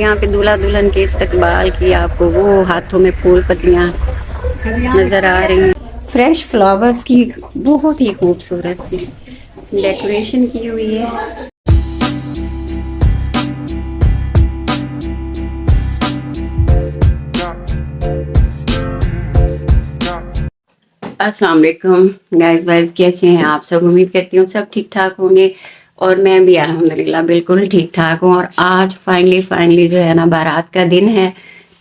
यहाँ पे दूल्हा दुल्हन के इस्तकबाल की आपको वो हाथों में फूल पत्तियाँ नजर आ रही हैं। फ्रेश फ्लावर्स की बहुत ही खूबसूरत सी डेकोरेशन की हुई है। अस्सलाम वालेकुम गाइस वाइस, कैसे हैं आप सब? उम्मीद करती हूँ सब ठीक ठाक होंगे और मैं भी अल्हम्दुलिल्लाह बिल्कुल ठीक ठाक हूँ। और आज फाइनली जो है ना, बारात का दिन है।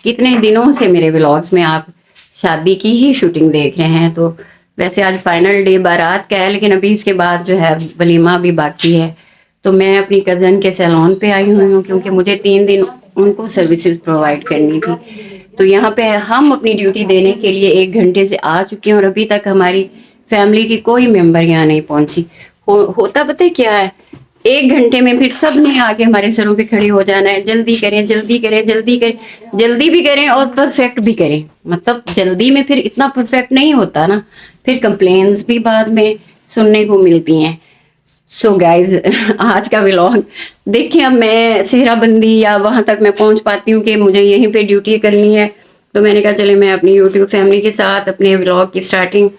कितने दिनों से मेरे व्लॉग्स में आप शादी की ही शूटिंग देख रहे हैं, तो वैसे आज फाइनल डे बारात का है, लेकिन अभी इसके बाद जो है वलीमा भी बाकी है। तो मैं अपनी कज़न के सैलून पे आई हुई हूँ क्योंकि मुझे 3 दिन उनको सर्विसेज प्रोवाइड करनी थी। तो यहाँ पे हम अपनी ड्यूटी देने के लिए 1 घंटे से आ चुके हैं और अभी तक हमारी फैमिली की कोई मेंबर यहाँ नहीं पहुंची। होता पता है क्या है, 1 घंटे में फिर सब ने आके हमारे सरों पे खड़े हो जाना है, जल्दी करें जल्दी करें जल्दी करें, जल्दी भी करें और परफेक्ट भी करें। मतलब जल्दी में फिर इतना परफेक्ट नहीं होता ना, फिर कंप्लेन्स भी बाद में सुनने को मिलती हैं। सो गाइज आज का व्लॉग देखिए। अब मैं सेहराबंदी या वहां तक मैं पहुंच पाती हूँ कि मुझे यहीं पे ड्यूटी करनी है, तो मैंने कहा चले मैं अपनी यूट्यूब फैमिली के साथ अपने व्लॉग की स्टार्टिंग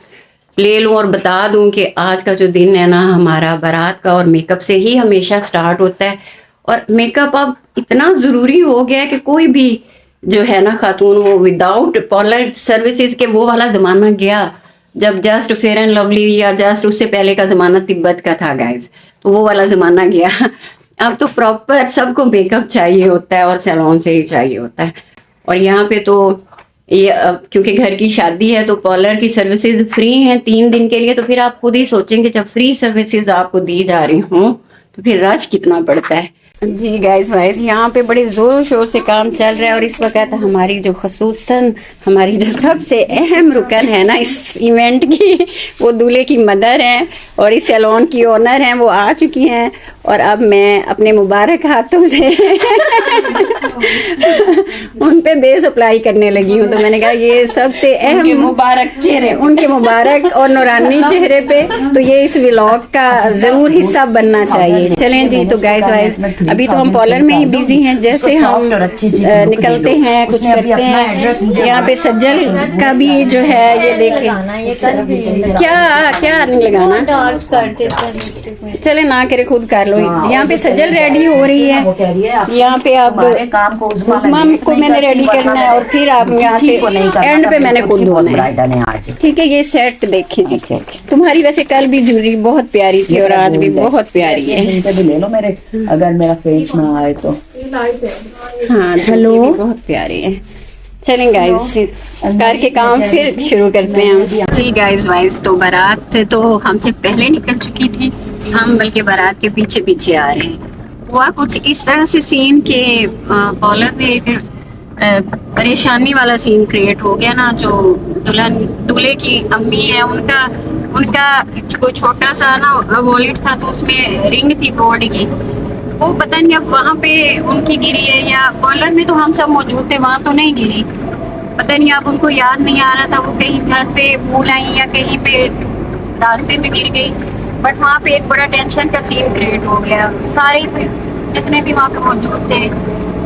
ले लूं और बता दूं कि आज का जो दिन है ना हमारा बारात का, और मेकअप से ही हमेशा स्टार्ट होता है। और मेकअप अब इतना ज़रूरी हो गया है कि कोई भी जो है ना खातून, वो विदाउट पार्लर सर्विसेज के वो वाला ज़माना गया जब जस्ट फेयर एंड लवली, या जस्ट उससे पहले का ज़माना तिब्बत का था गाइज, तो वो वाला ज़माना गया। अब तो प्रॉपर सबको मेकअप चाहिए होता है और सैलून से ही चाहिए होता है। और यहाँ पे तो ये क्योंकि घर की शादी है तो पार्लर की सर्विसेज फ्री हैं 3 दिन के लिए। तो फिर आप खुद ही सोचेंगे जब फ्री सर्विसेज आपको दी जा रही हों तो फिर रश कितना पड़ता है। जी गाइस वाइस, यहाँ पे बड़े ज़ोरों शोर से काम चल रहा है और इस वक्त हमारी जो खसूसन हमारी जो सबसे अहम रुकन है ना इस इवेंट की, वो दूल्हे की मदर हैं और इस सैलून की ओनर हैं, वो आ चुकी हैं। और अब मैं अपने मुबारक हाथों से उन पे बेस अप्लाई करने लगी हूँ। तो मैंने कहा ये सबसे अहम मुबारक चेहरे, उनके मुबारक और नूरानी चेहरे पे, तो ये इस व्लॉग का ज़रूर हिस्सा बनना चाहिए। चलें जी, तो गाइस वाइस अभी तो हम पार्लर में ही बिजी हैं। जैसे हम निकलते हैं कुछ करते हैं, यहाँ पे सज्जल का भी जो है ये देखें क्या क्या नहीं लगाना, चले ना करे खुद कर लो। यहाँ पे सज्जल रेडी हो रही है, यहाँ पे अब उस्मान को मैंने रेडी करना है और फिर आप यहाँ से एंड पे मैंने खुद धोना है। ठीक है, ये सेट देखिए जी, तुम्हारी वैसे कल भी ज्वेलरी बहुत प्यारी थी और आज भी बहुत प्यारी है। ले लो मेरे, अगर मेरा फेस ना आए तो। हाँ हेलो, बहुत प्यारी है। चलें गाइस, कार के काम फिर शुरू करते हैं जी। गाइस वाइस, तो बारात तो हमसे पहले निकल चुकी थी, हम बल्कि बारात के पीछे पीछे आ रहे हैं। हुआ कुछ इस तरह से सीन के पार्लर पे एक परेशानी वाला सीन क्रिएट हो गया ना। जो दुल्हन दूल्हे की अम्मी है, उनका कोई छोटा सा ना वॉलेट था, तो उसमें रिंग थी गोल्ड की, वो पता नहीं अब वहाँ पे उनकी गिरी है या पार्लर में तो हम सब मौजूद थे, वहाँ तो नहीं गिरी। पता नहीं अब उनको याद नहीं आ रहा था, वो कहीं घर पे भूल आई या कहीं पे रास्ते में गिर गई। बट वहाँ पे एक बड़ा टेंशन का सीन क्रिएट हो गया। सारे जितने भी वहाँ पे मौजूद थे,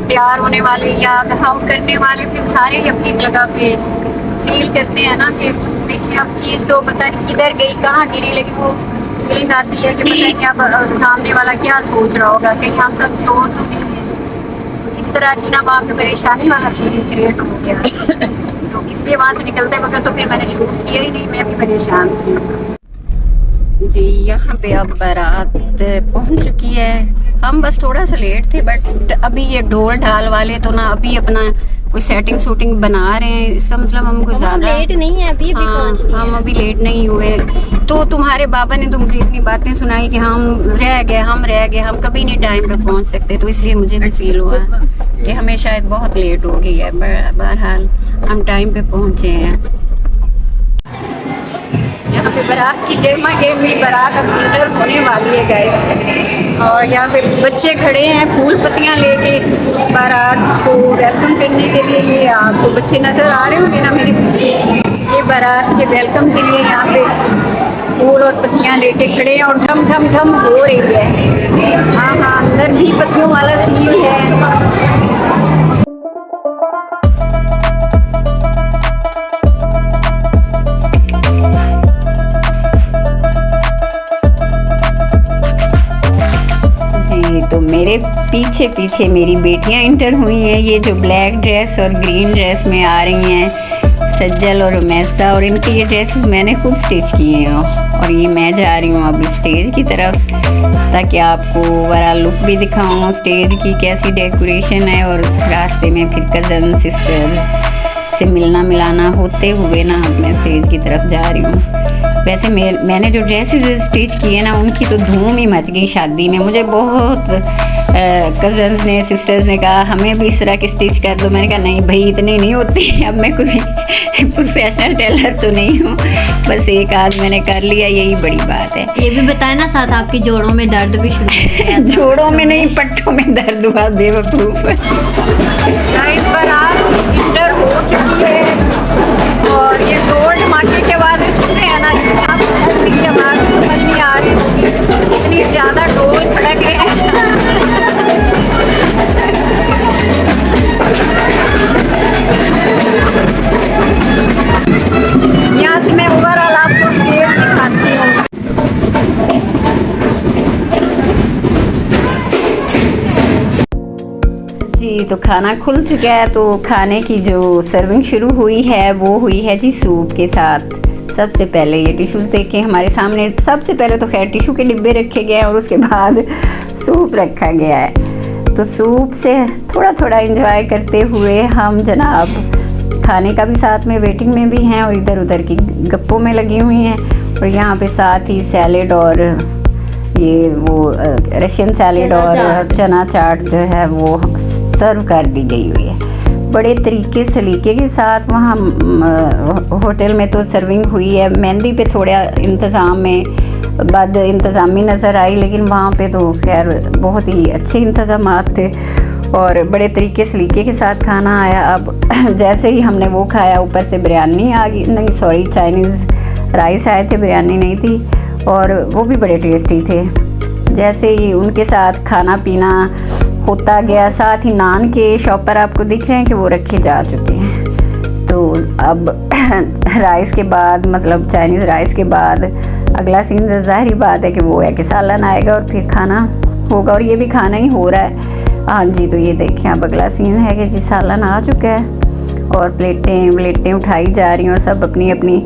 तैयार होने वाले या हम करने वाले, फिर सारे ही अपनी जगह पे फील करते हैं ना कि देखिए अब चीज़ तो पता नहीं किधर गई, कहाँ गिरी, लेकिन वो फीलिंग आती है कि पता नहीं अब सामने वाला क्या सोच रहा होगा, कहीं हम सब चोर तो नहीं है। इस तरह की ना वहाँ पे परेशानी वाला सीन क्रिएट हो गया। तो इसलिए वहाँ से निकलते वक्त तो फिर मैंने शूट किया ही नहीं, मैं भी परेशान थी जी। यहाँ पे अब बारात पहुँच चुकी है, हम बस थोड़ा सा लेट थे, बट अभी ये ढोल ढाल वाले तो ना अभी अपना कोई सेटिंग शूटिंग बना रहे हैं। इसका मतलब हमको ज्यादा लेट नहीं है, अभी हम अभी लेट नहीं हुए। तो तुम्हारे बाबा ने तो मुझे इतनी बातें सुनाई कि हम रह गए, हम कभी नहीं टाइम पे पहुंच सकते। तो इसलिए मुझे भी फील हुआ कि हमें शायद बहुत लेट हो गई है। बहरहाल हम टाइम पे पहुंचे हैं। यहाँ पे बारात की गेमा गेमी बारात अब इंटर होने वाली है गाइस। और यहाँ पे बच्चे खड़े हैं फूल पत्तियाँ लेके बारात को वेलकम करने के लिए। ये आपको बच्चे नज़र आ रहे होंगे ना मेरे पीछे, ये बारात के वेलकम के लिए यहाँ पे फूल और पत्तियाँ लेके खड़े हैं और ठम ठम ठम हो रही है। हाँ हाँ, अंदर भी पत्तियों वाला सीन है। मेरे पीछे पीछे मेरी बेटियां इंटर हुई हैं। ये जो ब्लैक ड्रेस और ग्रीन ड्रेस में आ रही हैं सज्जल और उमैसा, और इनकी ये ड्रेसेस मैंने खुद स्टिच किए हैं। और ये मैं जा रही हूँ अभी स्टेज की तरफ, ताकि आपको ओवरऑल लुक भी दिखाऊँ स्टेज की कैसी डेकोरेशन है। और रास्ते में फिर कज़न सिस्टर्स से मिलना मिलाना होते हुए ना मैं स्टेज की तरफ जा रही हूँ। वैसे मैंने जो ड्रेसेस स्टिच किए ना उनकी तो धूम ही मच गई शादी में। मुझे बहुत कज़न्स ने सिस्टर्स ने कहा हमें भी इस तरह की स्टिच कर दो। मैंने कहा नहीं भाई इतनी नहीं होती, अब मैं कोई प्रोफेशनल टेलर तो नहीं हूँ, बस एक आध मैंने कर लिया, यही बड़ी बात है। ये भी बताए ना साथ आपकी जोड़ों में दर्द भी शुरू हो गया था। जोड़ों में नहीं पट्टों में दर्द हुआ, बेवकूफ़। इंटर हो चुकी है और ये गोल्ड मार्केट के बाद सुनते हैं ना समझ नहीं आ रही होगी, इतनी ज़्यादा ढोल पड़क रहे हैं। यहाँ से मैं ओवरऑल आपको स्टेज दिखाती हूँ। जी तो खाना खुल चुका है, तो खाने की जो सर्विंग शुरू हुई है वो हुई है जी सूप के साथ। सबसे पहले ये टिश्यूज़ देखें हमारे सामने, सबसे पहले तो खैर टिश्यू के डिब्बे रखे गए हैं और उसके बाद सूप रखा गया है। तो सूप से थोड़ा थोड़ा एंजॉय करते हुए हम जनाब खाने का भी साथ में वेटिंग में भी हैं और इधर उधर की गप्पों में लगी हुई हैं। और यहाँ पे साथ ही सैलेड और ये वो रशियन सैलेड और चना चाट जो है वो सर्व कर दी गई हुई है बड़े तरीके सलीके के साथ। वहाँ होटल में तो सर्विंग हुई है, मेहंदी पे थोड़ा इंतज़ाम में बद इंतज़ामी नज़र आई, लेकिन वहाँ पे तो खैर बहुत ही अच्छे इंतज़ामात थे और बड़े तरीके सलीके के साथ खाना आया। अब जैसे ही हमने वो खाया ऊपर से बिरयानी आ गई, नहीं सॉरी चाइनीज़ राइस आए थे, बिरयानी नहीं थी, और वो भी बड़े टेस्टी थे। जैसे ही उनके साथ खाना पीना होता गया, साथ ही नान के शॉपर आपको दिख रहे हैं कि वो रखे जा चुके हैं। तो अब राइस के बाद मतलब चाइनीज़ राइस के बाद अगला सीन ज़ाहिर बात है कि वो है कि सालन आएगा और फिर खाना होगा, और ये भी खाना ही हो रहा है। हाँ जी, तो ये देखें अब अगला सीन है कि जी सालन आ चुका है और प्लेटें उठाई जा रही हैं और सब अपनी अपनी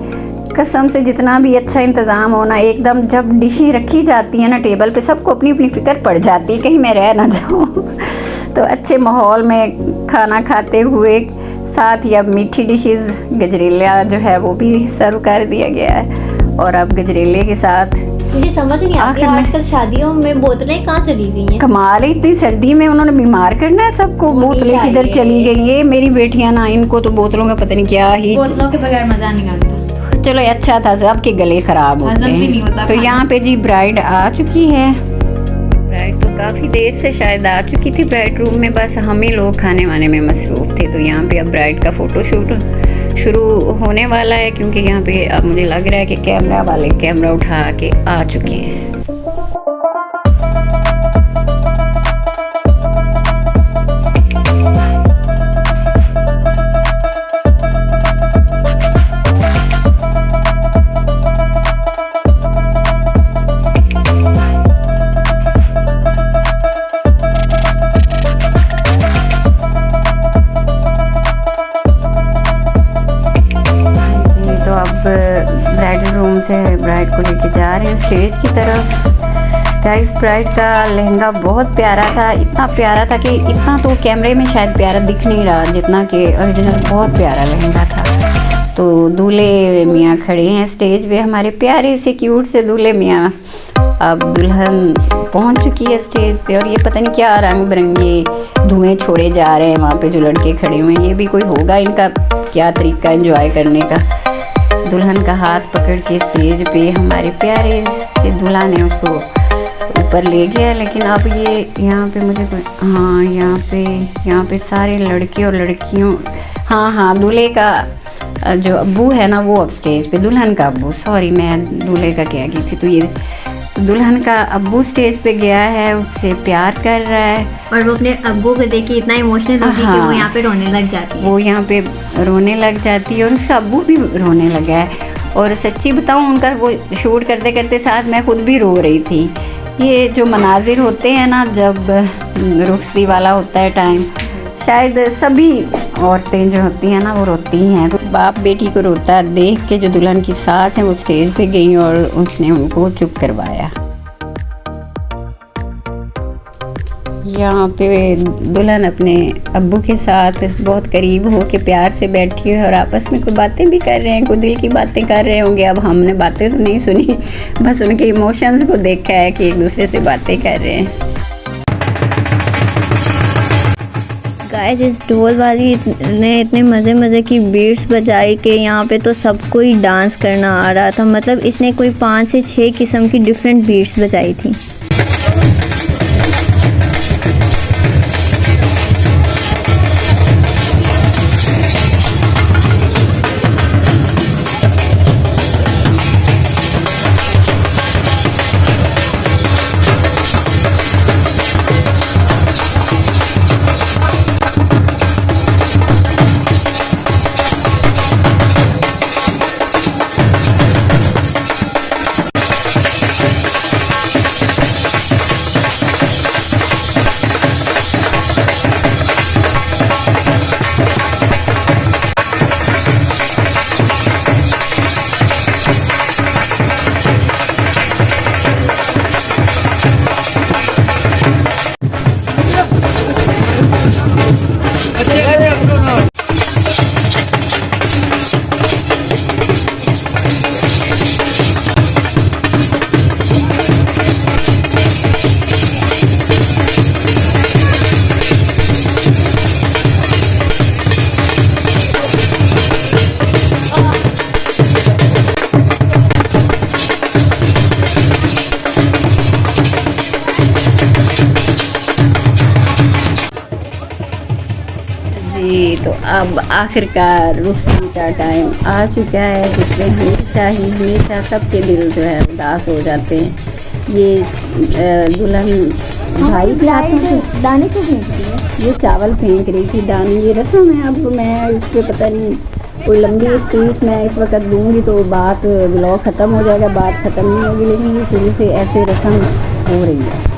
कसम से जितना भी अच्छा इंतज़ाम होना, एकदम जब डिशें रखी जाती हैं ना टेबल पे सबको अपनी अपनी फ़िक्र पड़ जाती है कहीं मैं रह ना जाऊँ। तो अच्छे माहौल में खाना खाते हुए साथ ही अब मीठी डिशेस गजरेला जो है वो भी सर्व कर दिया गया है। और अब गजरेले के साथ मुझे समझ नहीं आती आजकल शादियों में बोतलें कहाँ चली गई हैं। कमाल है, इतनी सर्दी में उन्होंने बीमार करना है सबको, बोतलें किधर चली गई। ये मेरी बेटियां ना, इनको तो बोतलों का पता नहीं क्या ही, बोतलों के बगैर मज़ा नहीं आता। चलो अच्छा था, सबके गले ख़राब होते हैं। तो यहाँ पे जी ब्राइड आ चुकी है। ब्राइड तो काफ़ी देर से शायद आ चुकी थी ब्राइड रूम में, बस हम ही लोग खाने वाने में मसरूफ़ थे। तो यहाँ पे अब ब्राइड का फ़ोटोशूट शुरू होने वाला है, क्योंकि यहाँ पे अब मुझे लग रहा है कि कैमरा वाले कैमरा उठा के आ चुके हैं। ब्राइडल रूम से ब्राइड को लेके जा रहे हैं स्टेज की तरफ। गाइस ब्राइड का लहंगा बहुत प्यारा था, इतना प्यारा था कि इतना तो कैमरे में शायद प्यारा दिख नहीं रहा जितना कि ओरिजिनल बहुत प्यारा लहंगा था। तो दूल्हे मियाँ खड़े हैं स्टेज पे, हमारे प्यारे से क्यूट से दूल्हे मियाँ। अब दुल्हन पहुंच चुकी है स्टेज पे और ये पता नहीं क्या रंग बिरंगे धुएं छोड़े जा रहे हैं वहाँ पे जो लड़के खड़े हुए हैं। ये भी कोई होगा इनका क्या तरीका एंजॉय करने का। दुल्हन का हाथ पकड़ के स्टेज पे हमारे प्यारे से दूल्हा ने उसको ऊपर ले गया। लेकिन अब ये यहाँ पे मुझे हाँ यहाँ पे सारे लड़के और लड़कियों, हाँ दूल्हे का जो अब्बू है ना वो अब स्टेज पे, दुल्हन का अब्बू, सॉरी मैं दूल्हे का कह गई थी। तो ये दुल्हन का अब्बू स्टेज पे गया है, उससे प्यार कर रहा है और वो अपने अब्बू को देख के इतना इमोशनल होती है कि वो यहाँ पे रोने लग जाती है। वो यहाँ पे रोने लग जाती है और उसका अब्बू भी रोने लगा है। और सच्ची बताऊँ उनका वो शूट करते करते साथ मैं खुद भी रो रही थी ये जो मनाजिर होते हैं ना, जब रुखसती वाला होता है टाइम, शायद सभी औरतें जो होती हैं ना वो रोती हैं। बाप बेटी को रोता देख के जो दुल्हन की सास है वो स्टेज पे गई और उसने उनको चुप करवाया। यहाँ पे दुल्हन अपने अब्बू के साथ बहुत करीब हो के प्यार से बैठी है और आपस में कोई बातें भी कर रहे हैं, कोई दिल की बातें कर रहे होंगे। अब हमने बातें तो नहीं सुनी, बस उनके इमोशंस को देखा है कि एक दूसरे से बातें कर रहे हैं। गाइस, इस ढोल वाली ने इतने मज़े की बीट्स बजाई कि यहाँ पे तो सबको ही डांस करना आ रहा था। मतलब इसने कोई 5 से 6 किस्म की डिफरेंट बीट्स बजाई थी। तो अब आखिरकार रुखसती का टाइम आ चुका है, जिसमें हमेशा सबके दिल जो है उदास हो जाते हैं। ये दुल्हन भाई के हाथों से दाने क्यों फेंक रही है? ये चावल फेंक रही थी दाने। ये रस्म है। अब मैं इस पर पता नहीं कोई लंबी स्पीच मैं इस वक्त दूंगी तो बात ब्लॉग ख़त्म हो जाएगा, बात ख़त्म नहीं होगी, लेकिन ये शुरू से ऐसे रस्म हो रही है।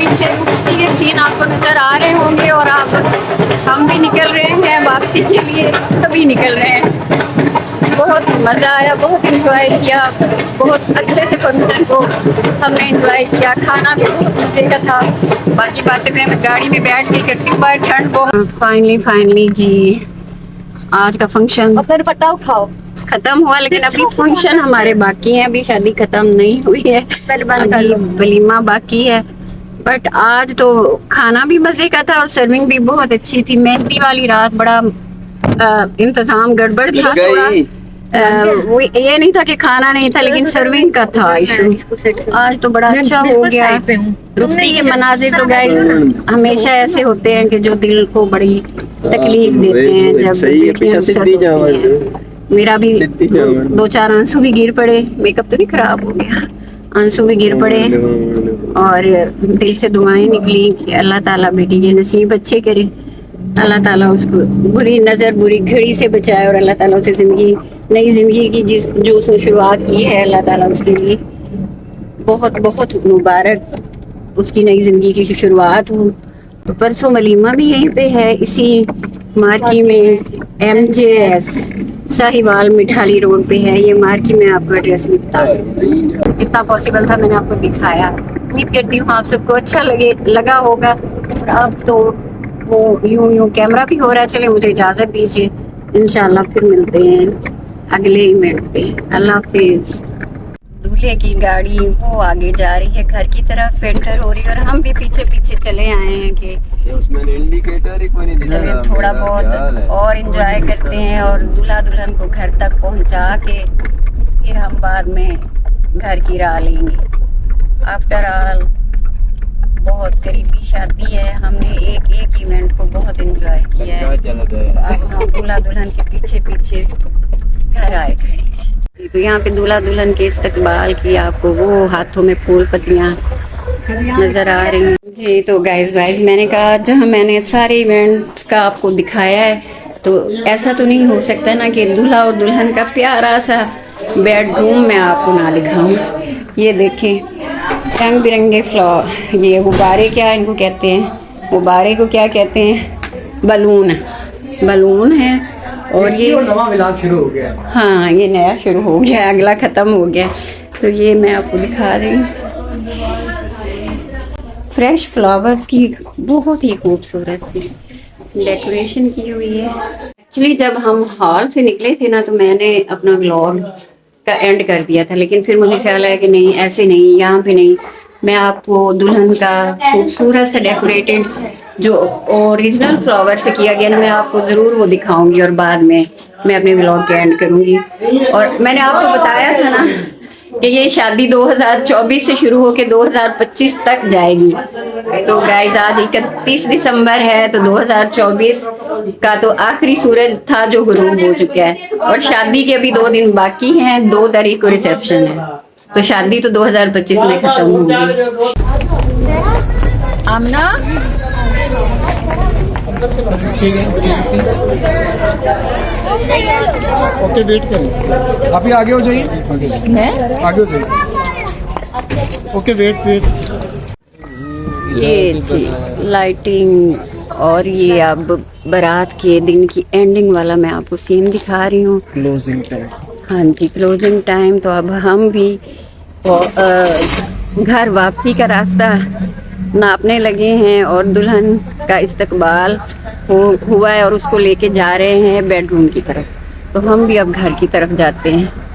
पीछे रुकती है सीन आपको नजर आ रहे होंगे और हम भी निकल रहे हैं वापसी के लिए, सभी निकल रहे हैं। बहुत मज़ा आया, बहुत इंजॉय किया, बहुत अच्छे से फंक्शन को हमने इंजॉय किया। खाना भी बहुत मज़े का था। बाकी बातें मैं गाड़ी में बैठ के करती हूँ, बाहर ठंड बहुत। फाइनली जी आज का फंक्शन खत्म हुआ, लेकिन अभी फंक्शन हमारे बाकी हैं, अभी शादी खत्म नहीं हुई है, अभी वलीमा बाकी है। बट आज तो खाना भी मजे का था और सर्विंग भी बहुत अच्छी थी। मेहंदी वाली रात बड़ा इंतजाम गड़बड़ था थोड़ा। वो ये नहीं था कि खाना नहीं था, लेकिन सर्विंग का था इशू। आज तो बड़ा अच्छा हो गया। रुखसती के मनाजिर तो गाइस हमेशा ऐसे होते हैं कि जो दिल को बड़ी तकलीफ देते हैं। जब मेरा भी 2-4 आंसू भी गिर पड़े, मेकअप तो नहीं खराब हो गया, आंसू भी गिर पड़े और दिल से दुआएं निकली कि अल्लाह ताला बेटी के नसीब अच्छे करे, अल्लाह ताला उसको बुरी नज़र बुरी घड़ी से बचाए और अल्लाह ताला उसे नई जिंदगी की जो उसने शुरुआत की है, अल्लाह ताला उसके लिए बहुत बहुत मुबारक उसकी नई जिंदगी की शुरुआत हो। तो परसों वलीमा भी यहीं पे है, इसी मार्की में MJS साहिवाल मिठाली रोड पे है ये मार्की। मैं आपको एड्रेस भी बता दूँ, जितना पॉसिबल था मैंने आपको दिखाया। उम्मीद करती हूँ आप सबको अच्छा लगा होगा। अब तो वो यूं कैमरा भी हो रहा है। चले मुझे इजाज़त दीजिए, इंशाल्लाह फिर मिलते हैं अगले इवेंट पे। अल्लाह हाफिज। दूल्हे की गाड़ी वो आगे जा रही है घर की तरफ, एंटर हो रही है और हम भी पीछे चले आए हैं कि चले थोड़ा बहुत और एंजॉय करते हैं और दूल्हा दुल्हन को घर तक पहुंचा के फिर हम बाद में घर की राह लेंगे। आफ्टर ऑल बहुत करीबी शादी है, हमने एक एक इवेंट को बहुत एंजॉय किया है। तो अब हम दूल्हा दुल्हन के पीछे पीछे घर आए खड़े हैं। तो यहाँ पे दूल्हा दुल्हन के इस्तकबाल की आपको वो हाथों में फूल पत्तियाँ नजर आ रही हैं जी। तो गाइस मैंने कहा जहाँ मैंने सारे इवेंट्स का आपको दिखाया है, तो ऐसा तो नहीं हो सकता ना कि दूल्हा और दुल्हन का प्यारा सा बेडरूम मैं आपको ना दिखाऊं। ये देखें रंग बिरंगे फ्लावर, ये गुब्बारे क्या इनको कहते हैं, गुब्बारे को क्या कहते हैं, बलून है। और ये नवा मिलाप शुरू हो गया। हाँ, ये नया शुरू हो गया, अगला ख़त्म हो गया। तो ये मैं आपको दिखा रही हूँ, फ्रेश फ्लावर्स की बहुत ही खूबसूरत सी डेकोरेशन की हुई है। एक्चुअली जब हम हॉल से निकले थे ना, तो मैंने अपना व्लॉग का एंड कर दिया था, लेकिन फिर मुझे ख्याल आया कि नहीं, ऐसे नहीं, यहाँ पे नहीं, मैं आपको दुल्हन का खूबसूरत सा डेकोरेटेड जो ओरिजिनल फ्लावर से किया गया, मैं आपको ज़रूर वो दिखाऊंगी और बाद में मैं अपने व्लॉग के एंड करूंगी। और मैंने आपको बताया था ना कि ये शादी 2024 से शुरू होकर 2025 तक जाएगी। तो गाइज आज 31 दिसंबर है, तो 2024 का तो आखिरी सूरज था जो गुरूब हो चुका है, और शादी के अभी 2 दिन बाकी हैं। 2 तारीख को रिसेप्शन है, तो शादी तो 2025 में खत्म होगी। आमना ओके, वेट करें, अभी आगे हो जाइए, मैं आगे हो जाइए। Okay, wait. ये जी लाइटिंग, और ये अब बारात के दिन की एंडिंग वाला मैं आपको सीन दिखा रही हूँ। Closing time. हाँ जी, क्लोजिंग टाइम। तो अब हम भी घर वापसी का रास्ता नापने लगे हैं, और दुल्हन का इस्तकबाल हुआ है और उसको लेके जा रहे हैं बेडरूम की तरफ। तो हम भी अब घर की तरफ जाते हैं।